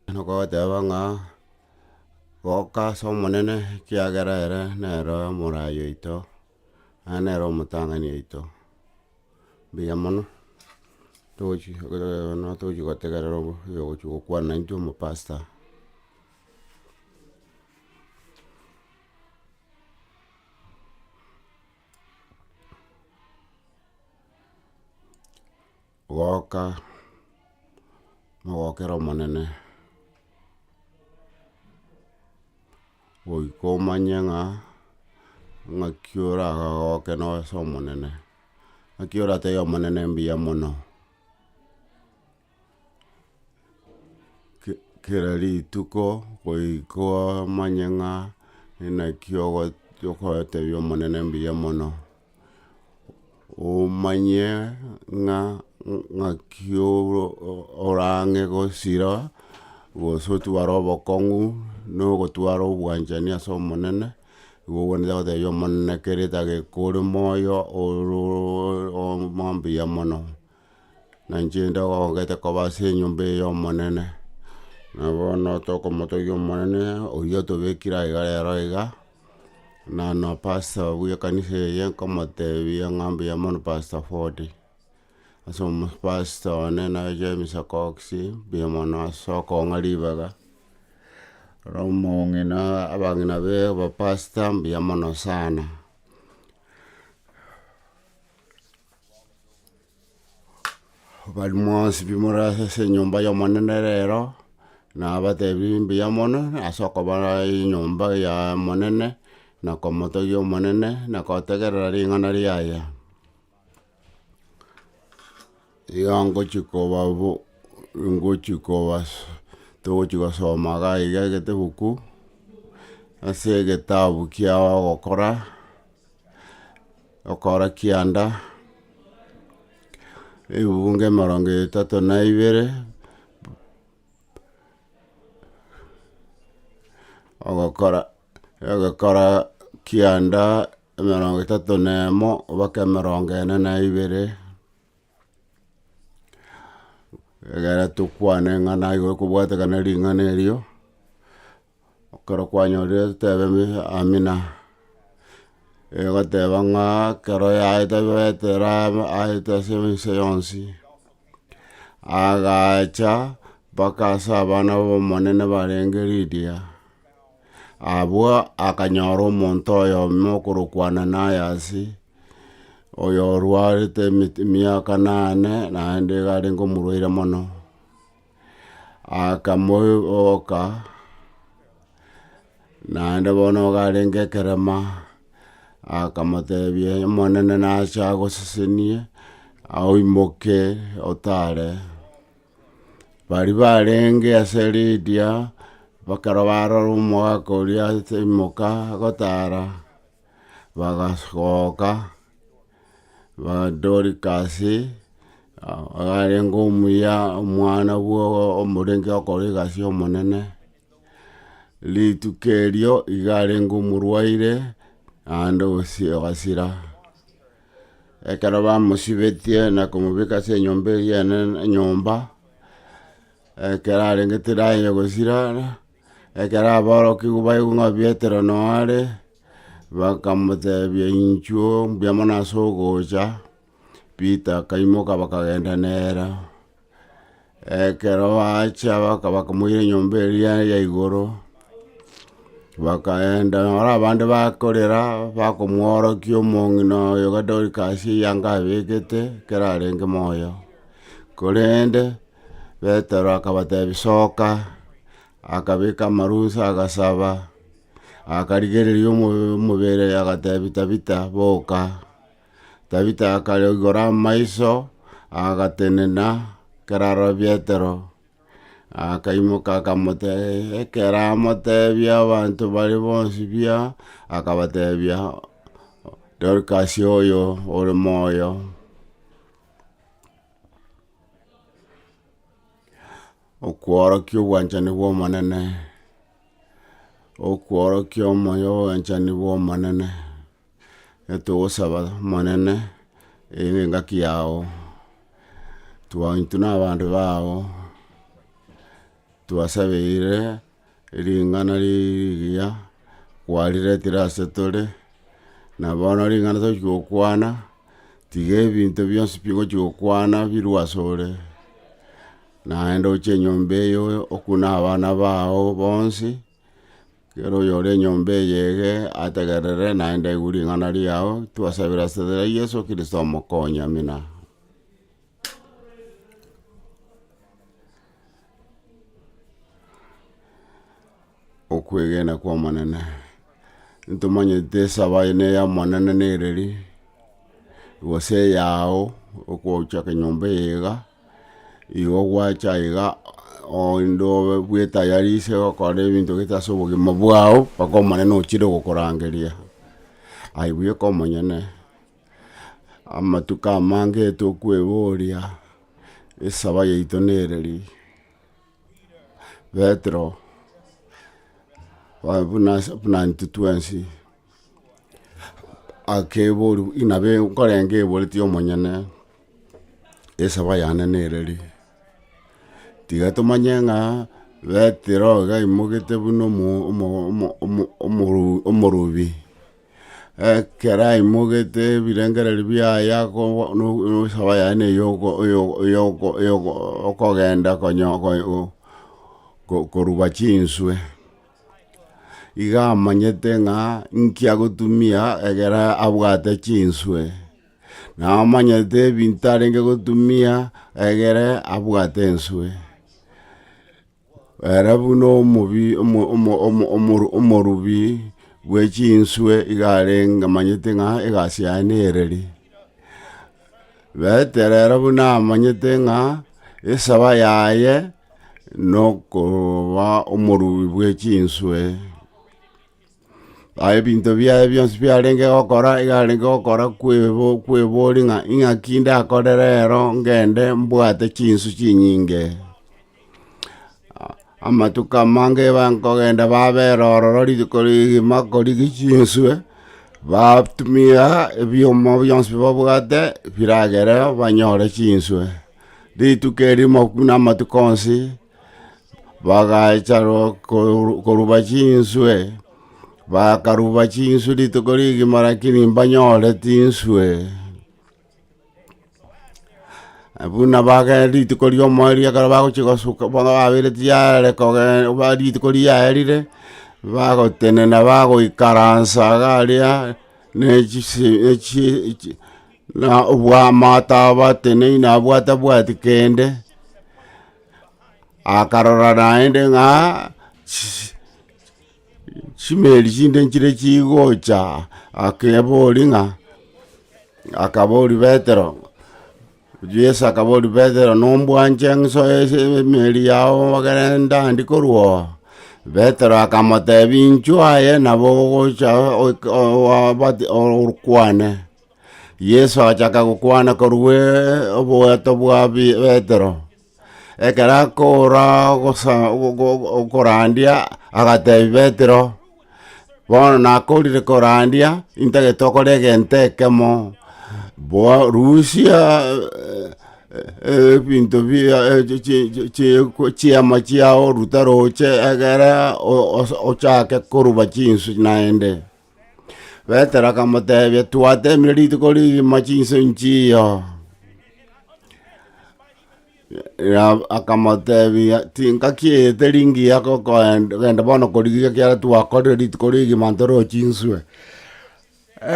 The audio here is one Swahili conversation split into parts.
Nokoteba ng'a goka ase omonene ekiagera ere nere omorai oito, nere omotang'ani oito. Mbuya mono togochi togochi gotegerera oyogochi gokwana na intwe omopasta. Goka mogokera omonene goika omanye ng'aki oragoke noo ase omonene. Ng'aki oratebia omonene mbuya mono. Kera rituko goika omanye ng'a naki okotebia omonene mbuya mono. Omanye ng'aki orang'e gosira gose otware obokong'u na ogotwara obwanchani ase omonene, igo obwenerete gotebia omonene kera etageka ore moyo mbuya mono. Na inche ndogete koba ase enyomba eye ya omonene. Na bono tokomotogia omonene oyio otobekire iga rero iga, na pastor bwa ekanisa eye nkomotebia ng'a mbuya mono pastor Ford. Ase omopastor one na James Cox, mbuya mono ase okong'a ribaga. Omong'ina abang'ina be bapastor mbuya mono sana. Barimo bonsi bimore ase enyomba ya omonene rero, nabatebi mbuya mono ase okoba enyomba ya omonene, na komotogia omonene, na kotegerera ring'ana riaye. Iga ngochi togochi gosoma iga egetebuku ase egetabu kia ogokora kianda, ebunge 32 ogokora kianda 31 mpaka 42. Egere tokwane ng'a naigwa okobwatekana ring'ana erio, ekero kwanyorire totebe amina. Egoteba ng'a kero yaete betera aete ase ense yonsi, agacha mpaka ase abana ba omonene barenge Lydia. Abwo akanyora omonto oyomo okorokwana naye ase, oyo orwarete emiaka 8 naende iga arenge omorwaire mono. Akamoiboka naende bono iga arenge ekerema, akamotebia omonene nache agosesenie oimoke otare. Baria barenge ase Lydia, bakero barora omogaka oria aimoka gotara, bagasoka Dorcas arenge omuya omwana bwa omorenge okora egasi ya omonene. Rituko erio iga arenge omorwaire naende ogasira. Ekero bamosibetie na komobeka ase enyomba eria enyomba, ekero arengete aye gosira, ekero aborokigwa baigwa ng'a Petero noo are, bakamotebia inchuo mbuya mono ase ogocha, Peter akaimoka bakagenda nere. Ekero bacha bakamoira enyomba eria ya igoro, bakaenda nora abande bakorera bakomworokia omong'ina oyo iga Dorcas eyanga abekete ekero arenge moyo. Korende Petero akabatebia soka, akabeka amarusa agasaba, akarigereria omobere agatebia Tabitha boka. Tabitha akaigora amaiso agatenena ekero arora Petero, akaimoka ekero amotebia abanto bari bonsi buya, akabatebia Dorcas oyo ore moyo. Okworokia obwanchani bwa omonene, okworokia obwanchani bwa omonene, etogosaba omonene eye engaki yago, intwe na abande bago twasabeire ring'ana rigia kwariretire ase tore na bono ring'ana tochigokwana tiga ebinto bionsi bigochigokwana birwe asore naende oche enyomba eyo okuna abana bao bonsi kero oyore enyomba eyege ategerere naende igu ring'ana riao twasabire ase Yesu Kristo omokonyi amina. Okwegena kwa omonene ntomanyete esaba ene ya omonene nereri gose yao okwochaka enyomba eyega igo gwacha iga ondo bwetayarise gokora ebinto gete ase obogima bwao paka omonene ochire gokorangeria aibuya ka omonyene amatuko amange tokweboria esaba yaito nereri Petero buna ntitwensi akeboru inabe nkorenge eboreti omonyene esaba yane nereri tiga tomanye ng'a Petero iga imogete buna omorubi kera imogete birengereri biaya esaba yane okogenda koruba chinswe iga amanyete ng'a nkiagotumia egera abwate chinswe na amanyete ebinto arenge gotumia egere abwate enswe era buna omorubi bwe chinswe iga arenga amanyete ng'a egasi yaye nereri Petero era buna amanyete ng'a esaba yaye nokoba omorubi bwe chinswe ebinto biaye bionsi biarenge gokora iga arenge gokora kwebori ng'a kinde akore rero ngende mbwate chinsu chinyinge amatuko amange bankogenda babera ororo rituko rigima korigi chinswe batumia ebioma bionsi babwate biragere banyore chinswe rituko erimo buna amatuko onsi bagacha koruba chinswe bakaruba chinswe rituko rigima lakini mbanyore tinswe buna baga rituko riomo riakara bagochigosuka babere tiare kogenda rituko riaerire bagotenena bagoikaransa garia na obwamata batene na bwati kende akarora naende ng'a chimeri chinde nchire chigocha akebori ng'a akabori Petero Yesu akabori Petero nombwanje ng'so emeri yao bagerenda ndikorwo Petero akamotebi nchwaye nabo gocha orukwane Yesu achaka gukwana korwe obwato bwa Petero ekera kora korandia agatebi Petero bono nakorire korandia intagetokore gentekemo boa Rusia ebinto bia chiama chiao rutaroche egere ochake koruba chinsu naende Petero akamotebia twatemire rituko rigima chinsu nchiyo akamotebia tinkakiete ringi yako kogenda bono korigia kiara twakorire rituko rigima ntoro chinswe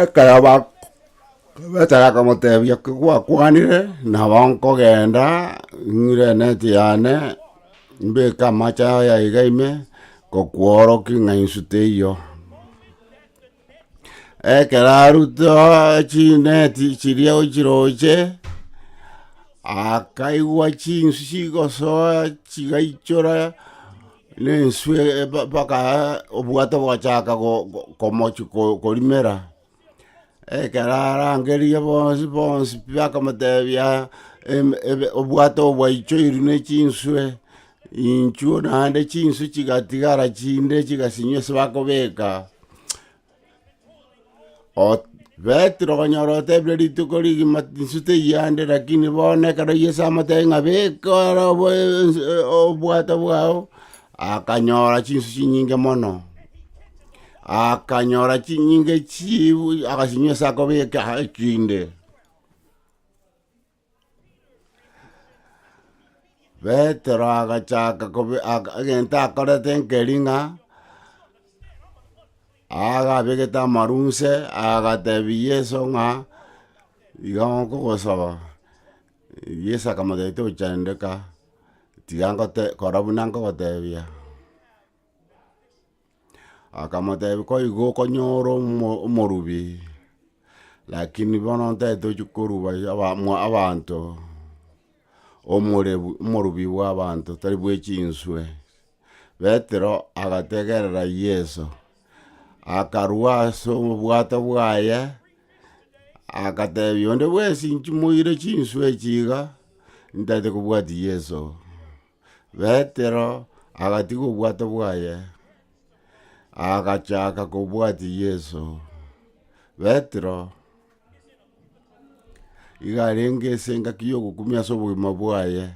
ekara Petero akamotebia gwakwanire na bonkogenda ng'ire neti yane mbeka macha ya igaime kokworoki ng'ainsu teiyo ekera ruto chineti chiria ochiroche akaigwa chinsu chigosoa chigaichora nenswe baka obwato bwachaka komochi korimera ekera arangeria bonsi bakamotebia obwato bwaichoiru ne chinswe inchuo naende chinsu chigatigara chinde chigasinywe sebakobeka Petero kanyoro tebile rituko rigi matisute yande lakini bone karo Yesu amate ngabekora obwata bwao akanyora chinsu chinyinge mono akanyora chinyinge chibu akasinywe sako beka chinde Petero agachaka kobe agenta akora tenkeringa aga begeta marunse aga tebi Yesu nga igango kosaba Yesu akamate to chandeka tigango te korabunango kotebia akamate ko igo konyoro morubi lakini bono te to chukuru abantu omorubi w'abantu tari bwechinswe Petero agategerera Yesu akarwaso bwata bwaye akatebia onde bwesi nchumuire chinswe chiga ndate kubwati Yesu Petero agatigo bwata bwaye agachaka kubwati Yesu Petero igarenge senga kiyo gukumya so bwima bwaye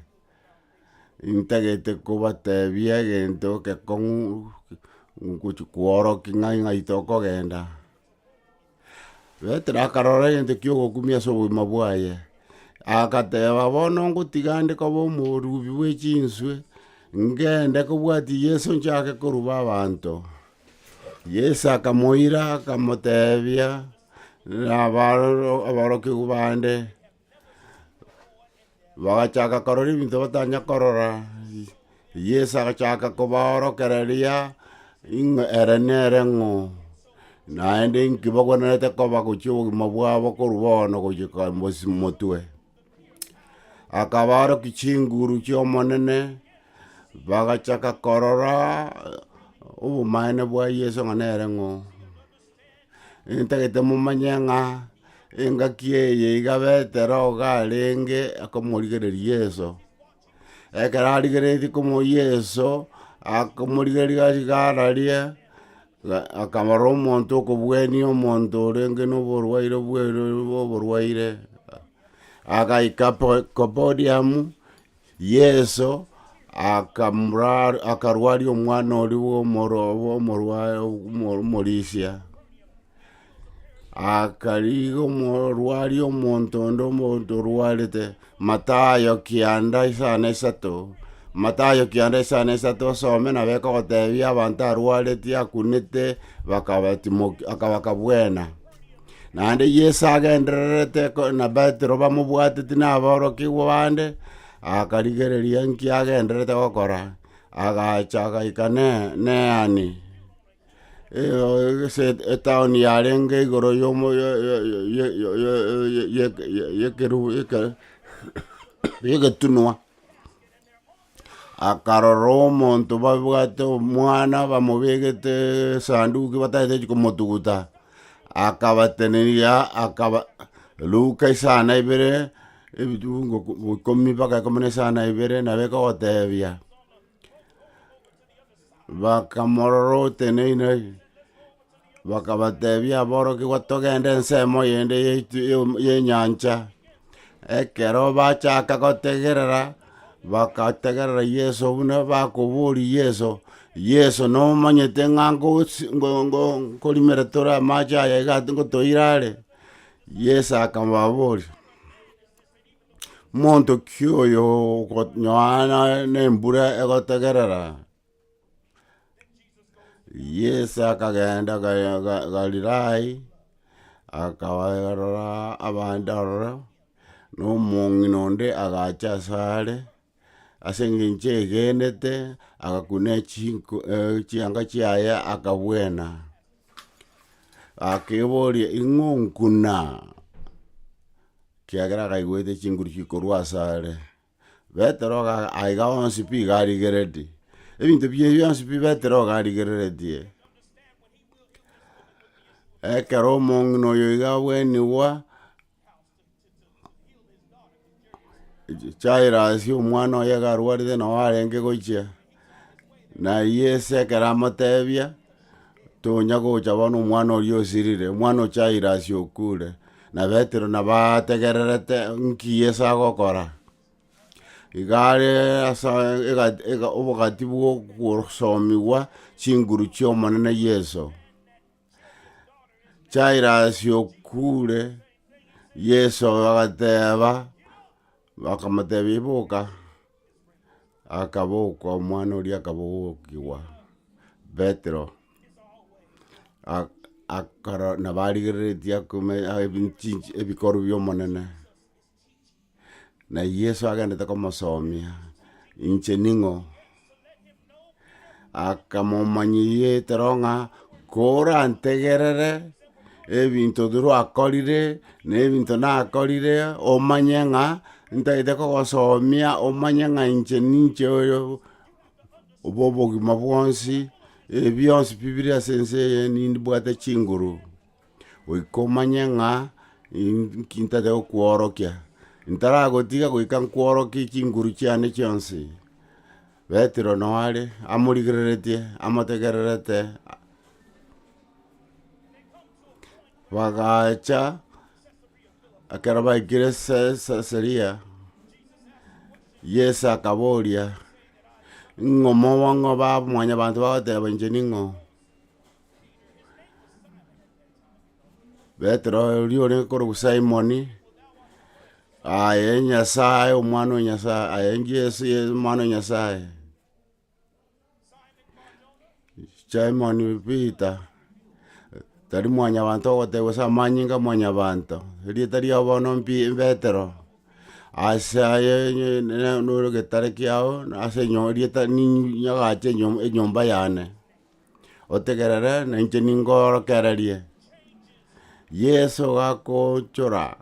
intagete kubatebia gento ke kongu kuoro kinga itoko genda Petero akarora gento kiyo gukumya so bwima bwaye akateba bono ngutigande ko bo murubi wechinswe ngende kubwati Yesu nchake kuruba abantu Yesu akamoira akamotebia abaro kigubande bagachaka korora ibintu batanya korora Yesu agachaka kubaro kereria erenere ngo naende nkibagwanete koba kuchiwo mabwabo kurubono kujika motwe akabaro kichinguru chiomonene bagachaka korora ubumaene bwa Yesu nganere ngo intagete mumanyenga inga kieye iga Petero garenge akomurigereria Yesu ekararigereti komo Yesu akomurigeria gararia akamaro omonto okobweni omonto orenge noborwaire oborwaire agaika kopodiamu Yesu akarwaria omwana ori omorisia akarigo morwari omonto rwarete Matayo kianda isana isato some na beko gotebia abantu arwareti akunete akabakabwena nande Yesu agendererete na Petero bamubwateti naboroki bande akarigereria nki agenderete gokora agacha ikane etaoni yarenge igoro yomo yegetunwa akaroro omonto babwate omwana bamubegete sanduki bataete chikomotuguta akabateneria Luka isana ibere ebitungo komi baka komene sana ibere nabeko gotebia bakamororo teneine bakabatebia boro kigotogende ensemo yende yenyancha ekero bachaka gotegerera bakategerera Yesu buna bakuburi Yesu no manyete ngango kolimeretora macha yegati ngotoirare Yesu akamaburi monto kyoyo nyoana nembura egotegerera Yesu akagenda Galirai akabarora abandara n'omongi nonde agacha sare asenginche genete agakune chianga chiaya akabwena akeboria ingonkuna kiagera gaigwete chinguru chikorwa sare Petero aiga onsi pi gari geredi ebintu byonsi pi Petero gari geredi ekero omongi noyo iga bweniwa chairasi omwana oyo garwarire no arenge gochia na Yesu ekero amotebia tonya gocha bono omwana oria osirire omwana ochaire ase okure na Petero nabategererete nki Yesu agokora igare asa obogati bwo gusomigwa chinguru chia omonene Yesu chaire ase okure Yesu agateba bakamuteba ibuka akabuka omwana oria akabukigwa Petero akara nabarigereretie ebikoru bia omonene na Yesu agendete komosomia inche ning'o akamomanyia teronga kora ntegerere ebinto akorire na ebinto nakorire omanye ng'a ntagete kogosomia omanye ng'a inche oyo obogima bwonsi ebionsi bibiri ase ense eye nibwate chinguru goika omanye ng'a nki ntagete gokworokia ntaragotiga goika nkworokie chinguru chiane chionsi. Petero noare amorigereretie amotegererete bagacha akera baikire Caesarea Yesu akaboria ng'omo wango bamwanya bantu bagoteba inche ning'o. Petero oria ore korogu Simoni aye Nyasaye omwana o Nyasaye aye Yesu omwana o Nyasaye. Simoni Peter tari mwanya bantu ogotebwa ase amanyinga mwanya bantu erieta ria bono Petero ase aye nore getare kiao ase erieta ninyagache enyomba yane otegerere na inche ningorokererie Yesu gakochora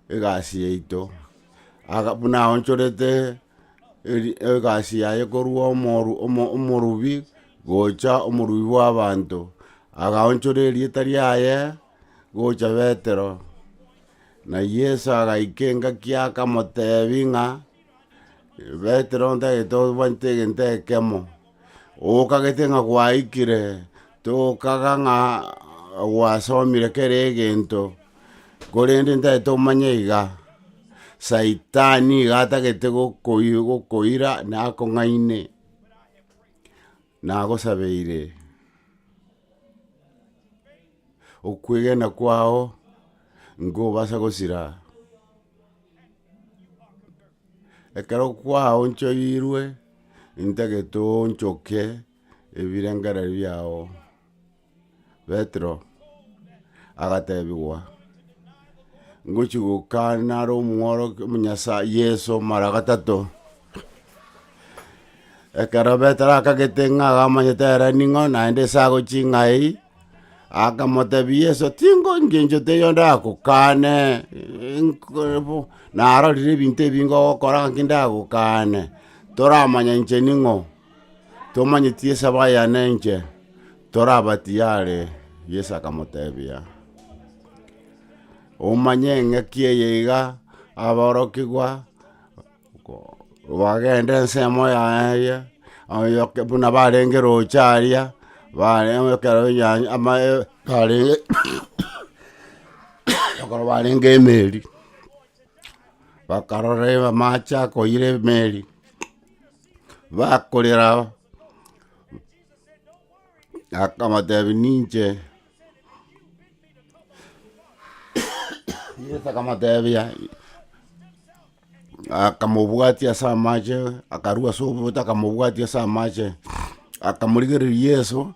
egasi yaito buna onchorete egasi yaye korwa omorubi gocha omorubi bwa abantu agaonchora erieta riaye gocha Petero na Yesu agaikenga kiakamotebi ng'a Petero ntagete obanyete egento ekemo okagete ng'a gwaikire tokaga ng'a gwasomire kere egento korende ntagete omanye iga Saitani iga atagete gokoira nakong'aine nagosabeire okwegena kwao ngobasa gosira ekero kwao nchoirwe ntagete onchoke ebirengera biao. Petero agatebiwa ngochi gokana aro omworo omunyasa Yesu mara gatato ekero Petero akagete ng'a agamanyete ere ning'o naende ase agochi ng'ai akamotebi Yesu tingo ngencho teyo ndagokane narorire ebinto ebinge ogokora ng'aki ndagokane toramanya inche ning'o tomanyeti esaba yane inche torabati yare. Yesu akamotebia omanye ng'aki eye iga aborokigwa bagende ensemo yaye oyoke buna barenge rocharia barengekero ama karenge okoro barenge emeri bakarore bamacha koire emeri bakorera akamotebi ninche Yesu akamotebia akamobwatia ase amache akarua ase oboto akamobwatia ase amache akamorigereria Yesu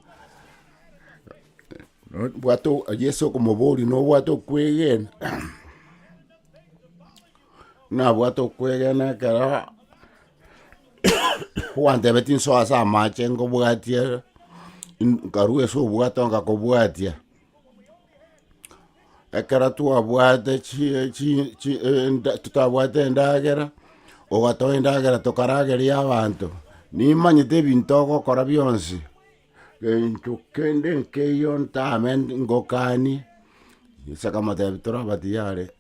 bwato Yesu okomoboria nobwate okwegena nabwate okwegena ekero gwantebeti nsoa ase amache ngobwatie nkarua ase obwato ngakobwatia ekero twabwate tutabwate endagera ogatoa endagera tokarageria abantu nimanyete ebinto ogokora bionsi gento kende nkeyo ntame ngokani Yesu akamotebi torabati yare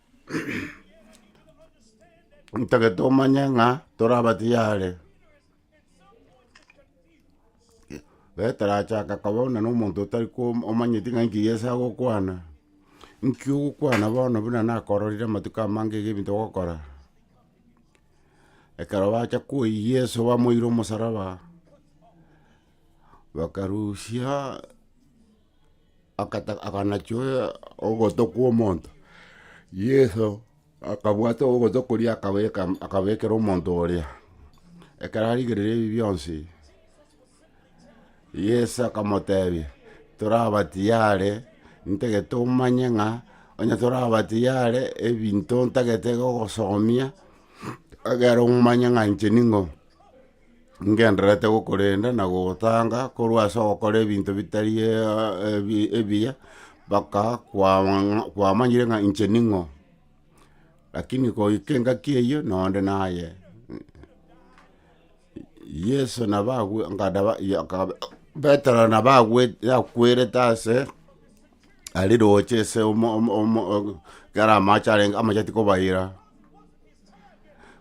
ntagete omanye ng'a torabati yare Betera chaka kabona no muntu tari ko omanyiti ngi yesa gukwana. Nkio gukwana bono buna nakororire matuka mange gebinto gukora. Ekarabacha ku Yesu bamuiro musaraba. Bakarusia akanachoe ogotoku omonto. Yesu akabwata ogotokuri akabekera omonto oria. Ekararigirire byonsi. Yesu akamotebia torabatiare ntagete omanye ng'a onya torabatiare ebinto ntagete gogosomia agera omanye ng'a inche ning'o ngenderete gokorenda na gogotanga korwa ase ogokora ebinto bitari ebiya baka kwamanyire ng'a inche ning'o lakini goika engaki eyio nonde naye Yesu nabagwe ngadaba Petero nabagwe yakwere tase aliroche se gara machare amachati kobaira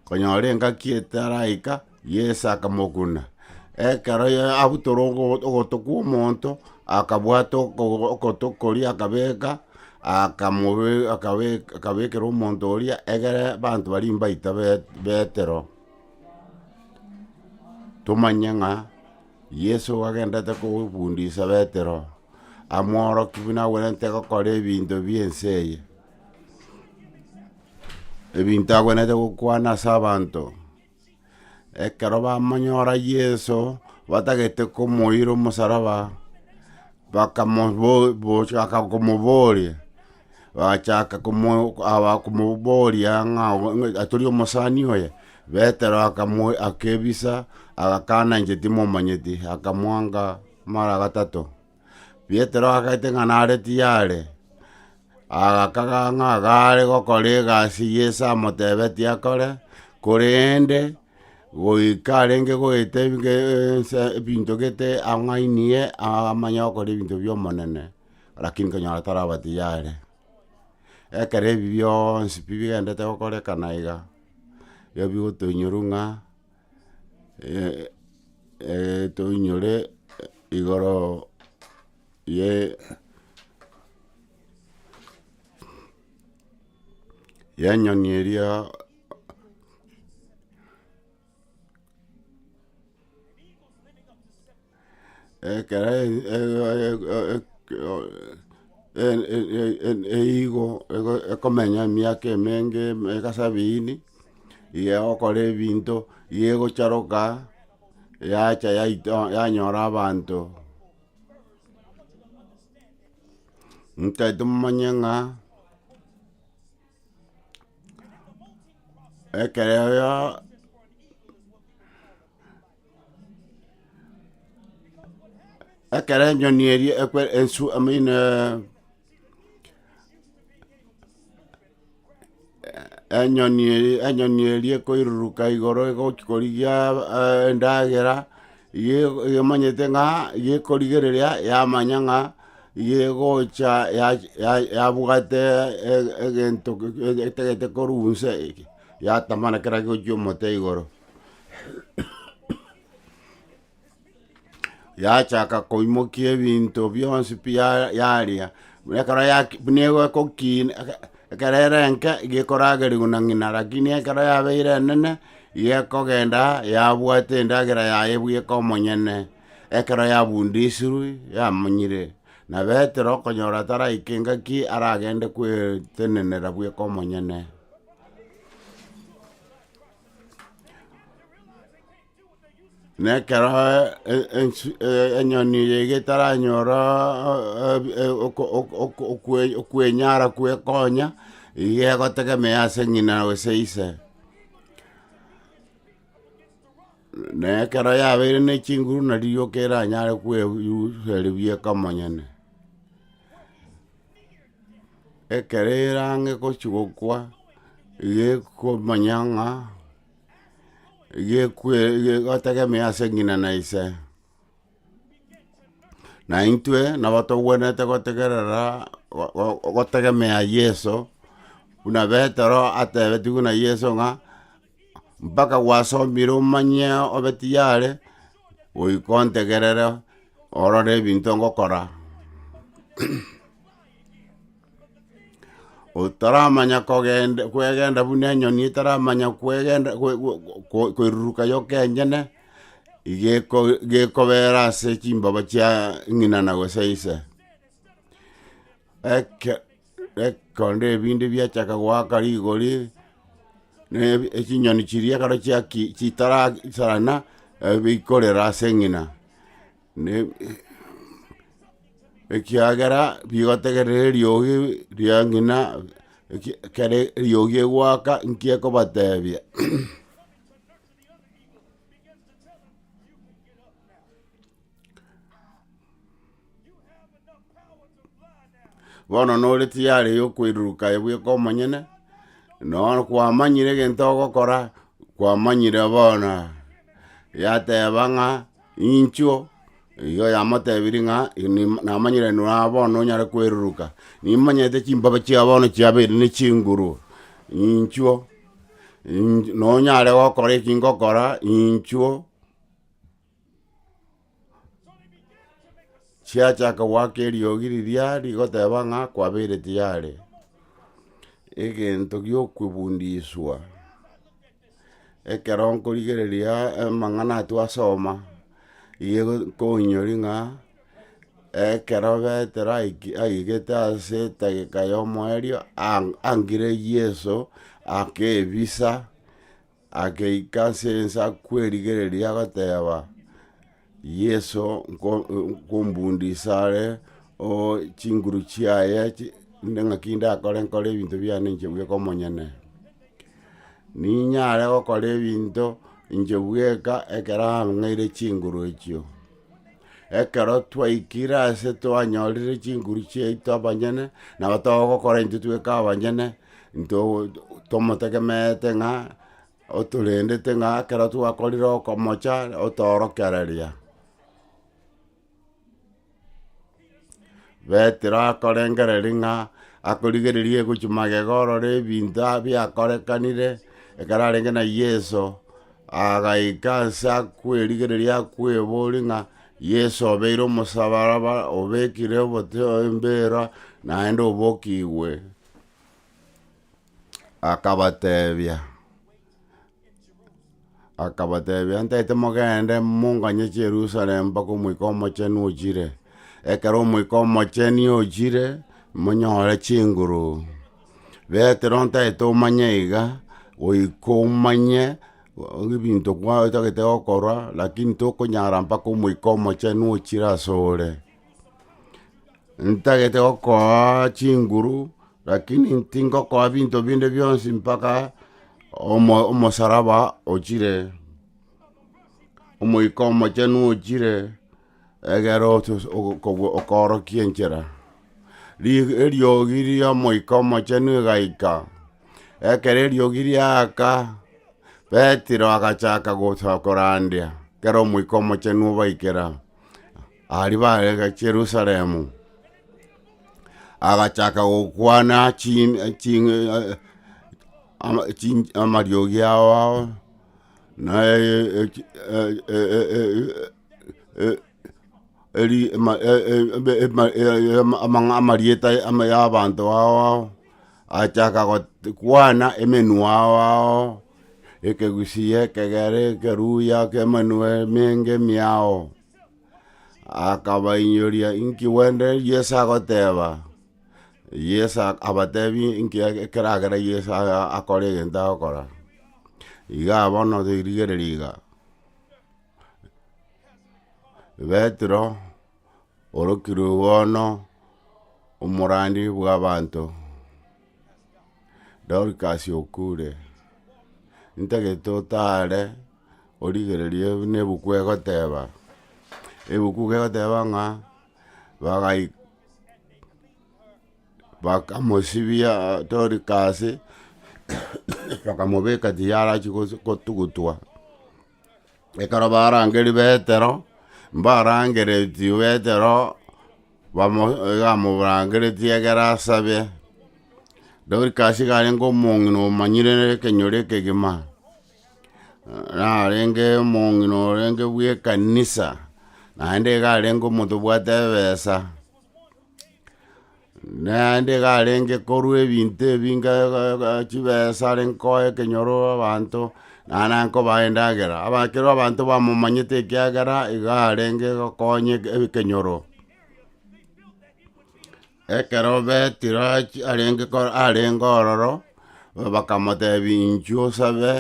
konyore engaki etaraika Yesu akamokuna ekero abutorongo ogotoku omonto akabwato okotokori akabeka akabekera omonto oria egere bantu bari mbaita Petero tumanye ng'a Yesu agendete kobundisa Petero amworoki buna gwenete gokora ebinto byenseye ebinto agwenete gokwana ase abanto ekero bamanyora Yesu batagete komoira omusaraba bachaka komoboria bachaka komoboria ng'a atori omosani oye Petero akebisa agakana inche timomanyeti akamwanga mara gatatu Petero agaete ng'a nareti yare agakaga ng'a gare gokora egasi Yesu amotebeti akore korende goika arenge goeta ebinto gete ang'ainie amanya gokora ebinto biomonene lakini konyora tarabati yare ekero ebi bionsi pi bigendete gokorekana iga bigotoinyoru ng'a toinyore igoro ye nyoni eria eigo ekomenya emiaka emenge eka 70 igokora ebinto yegocharoka yacha yanyora abanto ntaito mmanye ng'a ekereyo ekere nyoni eri ensu enyoni eri ekoiruruka igoro egokorigia endagera yemanyete ng'a yekorigereria yamanya ng'a yegocha yabwate egento etegete korunsa yatamana kera gochia omote igoro yachaka koimokia ebinto bionsi pi yaria ekero nego ekokina ekererenke gekorageriwa na ng'ina lakini ekero yabeire enene gekogenda yabwate endagera yaye bweka omonyene ekero yabundisirwe yamanyire na Petero okonyora taraika engaki aragende kwetenenera bweka omonyene nekero enyoni yegetaranyora okwenyara kwekonya yegotegemea ase ng'ina gose ise nekero yabeire na chinguru nari okeranyare kweyuseri bweka omonyene ekero erange gochigokwa gekomanya ng'a gegotegemea ase ng'ina na ise na intwe nabo togwenete gotegerera gotegemea Yesu buna Petero atebetiwe na Yesu ng'a mpaka gwasomire omanye obeti yare goika ontegerere orore ebinto ngokora utaramanya kwegenda buna enyoni itaramanya kwiruruka yo kenyene igikobera ase chimbaba chia ng'ina gose ekonde ebindi biachaka gwaka rigori echinyoni chiria karo chitarakisarana bikorera ase ng'ina ekiagera bigotegerera eriogi ria ng'ina kere eriogi egwaka nkiekobatebia bono nore tiyari yokwiruruka ebweka omonyene no kwamanyire gento ogokora kwamanyire bono yateba ng'a inchuo igo yamotebiri ng'a namanyire nora bono onyare kwiruruka nimanyete chimbaba chia bono chiabeire ne chinguru inchuo nonyare gokora eki ngokora inchuo chiachaka gwaka eriogi riria rigoteba ng'a kwabeire tiyari egento giokwebundiswa ekero nkorigereria amang'ana twasoma igo koinyori ng'a ekero betero aigete ase etageka ya omoerio angire Yeso akebisa akeika ase ense akwerigereria agoteba Yeso nkombundisa are o chinguru chiaye ng'aki ndakore nkore ebinto biane inche bweka omonyene ninyare gokora ebinto inche bweka ekero ang'eire chinguru echio ekero twaikire ase twanyorire chinguru chiaito abanyene nabo togokora intwe tweka abanyene into tomotegemeete ng'a otorendete ng'a ekero twakorire okomocha otorokereria betero akorengereria ng'a akorigereria egochi magega orore ebinto biakorekanire ekero arenge na Yeso agaika ase akwerigereria akwebori ng'a Yeso obeire omosabaraba obekire embera naende obokigwe akabatebia ntaete mogende monganye Jerusalem mpaka omoika omocheni ochire ekero omoika omocheni ochire monyore chinguru betero ntaete omanye iga oika omanye ebinto kwatagete gokora lakini tokonyara mpaka omoika omocheni ochire asore ntagete gokoa chinguru lakini tingokoa binto binde bionsi mpaka omosaraba ochire omoika omocheni ochire egero okorokia enchera eriogi ria omoika omocheni egaika ekero eriogi riaka Petero agachaka korandia kero omoika omocheni obaikera ari barega Jerusalemu agachaka gokwana amariogi ao na amarieta y'abantu ao achaka kwana emenu ao ekegusia ekegere ekeruya kemenue menge miao akabainyoria inki wende Yesu agoteba Yesu abatebi inki ekeragera Yesu akore egento agokora iga bono torigereria iga Petero orokirwe bono omorandi bw'abantu Dorcas okure ntagete otare origererie nebuku egoteba ebuku egoteba ng'a bakamosibia Dorcas bakamobeka tiyara chikotugutwa ekero barangeri Petero mbarangereti Petero bamurangeretie egera asabe Dorcas garengo omong'ina omanyire ekenyoro ekegima narenge omong'ina orenge bwa ekanisa naende galengo muntu bwate besa naende galenge koru ebintu ebinga chibesa renkoe kenyoro abantu nananko baendagera abakero abantu bamumanyete ekiagera igalenge gokonye kenyoro ekero betira alengo ororo bakamotebi inchuo sabe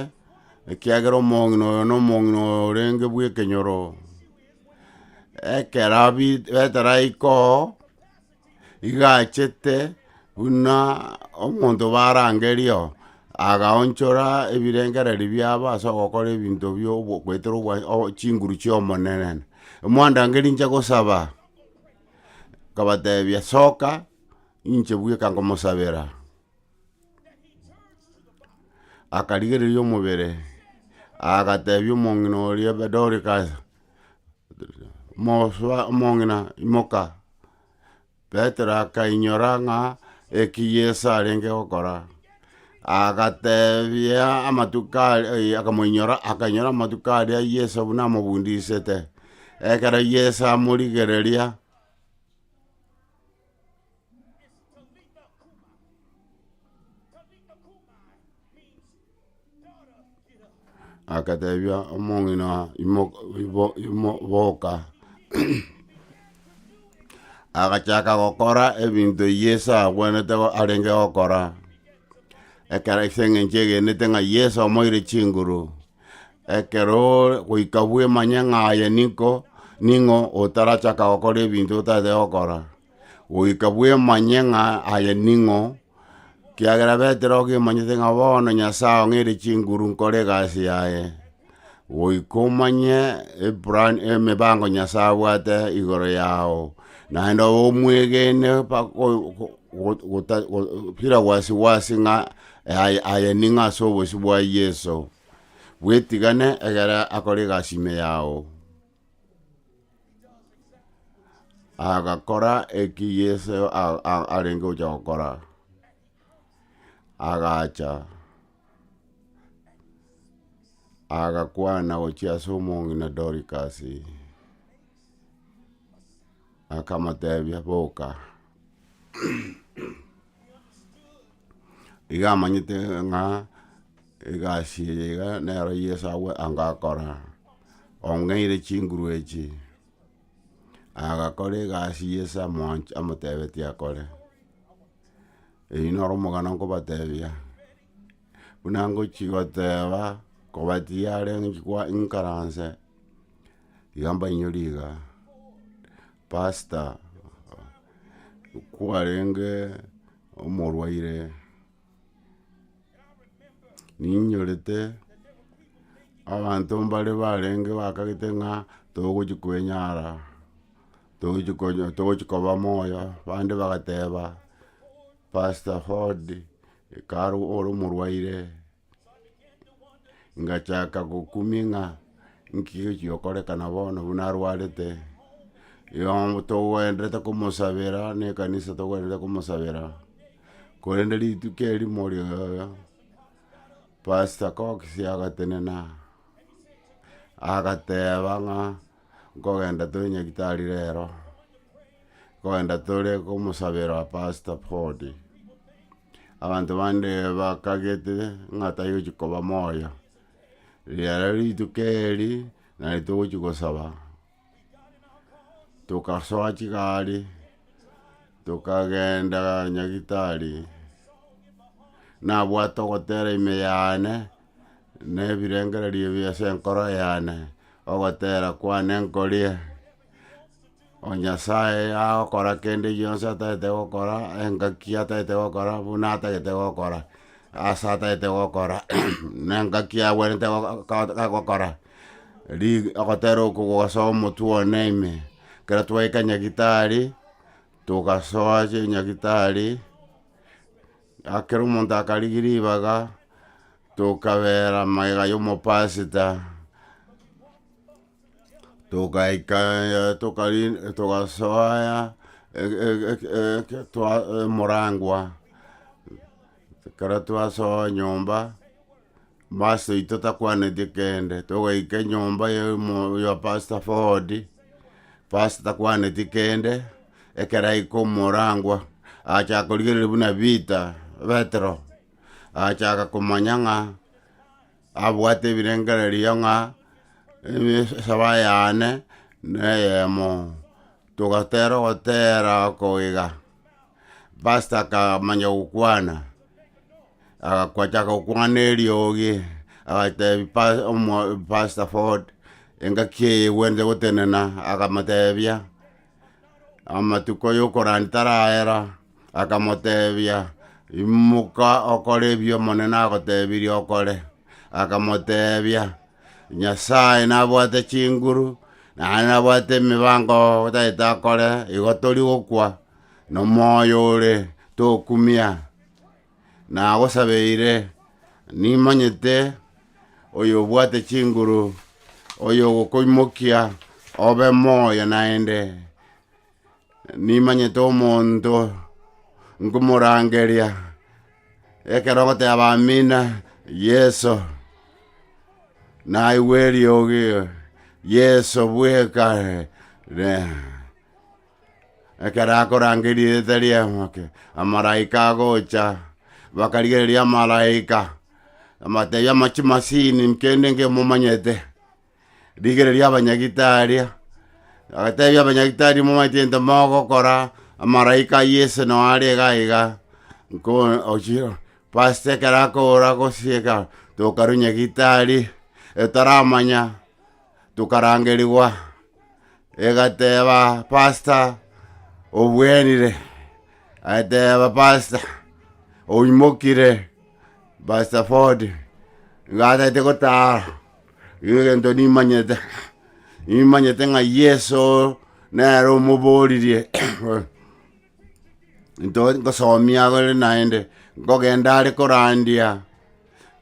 ekiagera omong'ina orenge bwa ekenyoro ekero betara iko igachete buna omonto barangerio agaonchora ebirengereri biabo ase ogokora ebinto bio gwetera chinguru chia omonene omwandangeri inche gosaba kabatebia soka inche bweka ngomosabera akarigereria omobere agatebia omong'ina oria Dorcas omong'ina imoka Petero akainyora ng'a Yesu arenge gokora agatebia amatuka akainyora amatuka aria Yesu buna amobundisete ekero Yesu amorigereria akatebia omong'ina boka agachaka gokora ebinto Yesu agwenete arenge gokora ekero eng'encho egenete ng'a Yesu omoire chinguru ekero goika bwemanya ng'aye ning'o otarachaka gokora ebinto otate gokora goika bwemanye ng'a aye ning'o kiagera betero ogemanyete ng'a bono Nyasaye ong'eire chinguru nkore egasi yaye goika omanye emebango Nyasaye abwate igoro yao naende omwegene pira wasiwasi ng'a aye ning'a ase obosi bwa Yesu bwetigane egere akore egasi ime yao agakora eki Yesu arenge gocha gokora agacha agakwana gochia ase omong'ina Dorcas akamatebia boka iga amanyete ng'a egasi iga nero Yesu angakora ong'eire chinguru echi agakora egasi Yesu amotebetie akore eyi noro omogana nkobatebia buna ngochi goteba kobatiare nkaranse iga mbainyoriga Pastor kwarenge omorwaire ninyorete abantu mbare barenge bakagete ng'a togochi kwenyara togochi koba moyo bande bagateba Pastor Ford karo oro omorwaire ngachaka gokumi ng'a nkigo chiokorekana bono buna arwarete igo togoenderete komosabera na ekanisa togoenderete komosabera korende rituko erimo rio Pastor Cox agatenena agateba ng'a nkogenda tore nyagitari rero kogenda tore komosabera Pastor Ford abantu bande bakagete ng'a taigochi koba moyo riara rituko eri nari togochi gosaba tukasoa chigari tukagenda nyagitari nabwate ogotera ime yane nebirengererio biase enkoro yane ogotera kwane nkorie Nyasaye agokora kende gionse ataete gokora engaki ataete gokora buna atagete gokora asa ataete gokora nengaki agwenete gokora ogotera okugosoa omotu one ime kero twaika nyagitari tugasoa nyagitari akero omonto akarigia ribaga tukabera maiga ya omopasita tugaika tugasoa morangwa kero twasoa nyomba basi totakwanete kende tugaika nyomba ya Pastor Ford pasta kwane tikende ekera ikomorangwa acha koligere buna vita vetro acha komanyanga abwate birengere rionga sabayane neyemo tugatero gotera koiga pasta ka manya ukwana kwachaka ukwane riogi agate pasta Ford enga kie wende gotenena akamatebia amatuko yokorantara era akamotebia imuka okore bio monena agotebirio okore akamotebia Nyasaye nabwate chinguru na nabwate mibango taita kore igotori gokwa no moyo ore tokumia na gosabeire ni manyete oyo bwate chinguru oyo gokoimokia obe moyo naende ni manyete omonto ngumurangeria ekerogote abamina Yesu na iweri ogi Yesu bweka ekera korangeria teria make amaraika gocha bakarigeria malaika amateya machimasini mkendenge mumanyete digereria abanyagitaria agatebia abanyagitaria mumanyete mogokora amaraika Yesu no ari gaiga ko ochiro paste karakora gosieka tokarunya gitari etaramanya tukarangeriwa egateba pasta obwenire ateba pasta oimokire pasta Ford ngata tegota yugendo ni manyete nga Yesu nero muboririe ndo ngosomia gore naende ngogendare korandia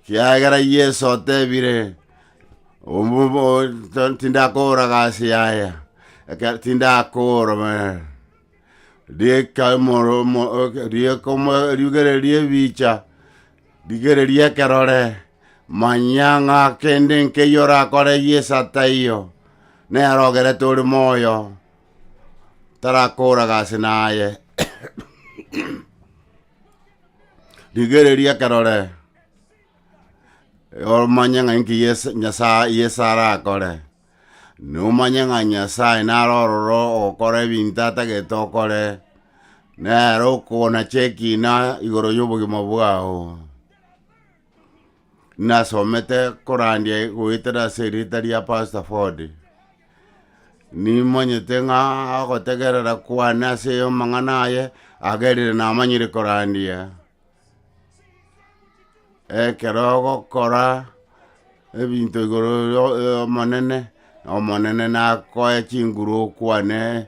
kiagera Yesu tebire omubo tindakora gasi aya tindakora me die kamoro die como rigere die bicha digere die karore manyanga kenden ke yora kore Yesu tayo ne arogere tore moyo tarakora gasi naye digere die karore or manyanga inki yesara kore no manyanga Nyasaye naroro okore bintata getokore nero kona cheki na igoro yobugimo bwao na somete korandie goitera seritaria Pastor Ford ni manyete nga agotegerera kwana seyo manganaye agerire na manyire korandia kerogo kora ebinto igoro monene na koe chinguru kwane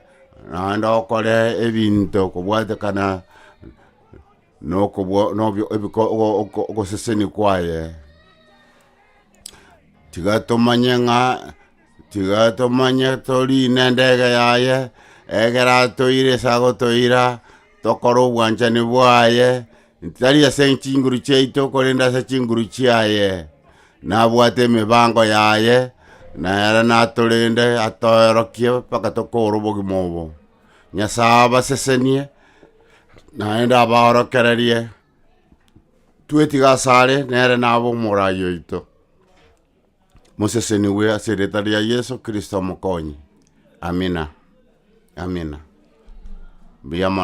na ndo kore ebinto kubwate kana no kubwo no ebiko seseni kwaye tigato manya tori nendega yaye egera toire sago toira tokoro bwanchani bwaye ntari ya chinguru cheito korenda se chinguru chiaye na bwate mibango yaye na era na tolende atoerokie paka tokoro bogimobo Nyasaba sesenie na enda baoro kererie tuetiga sare nere nabo morayo ito Moseseni we secretaria Yesu Kristo mokonyi amina Biama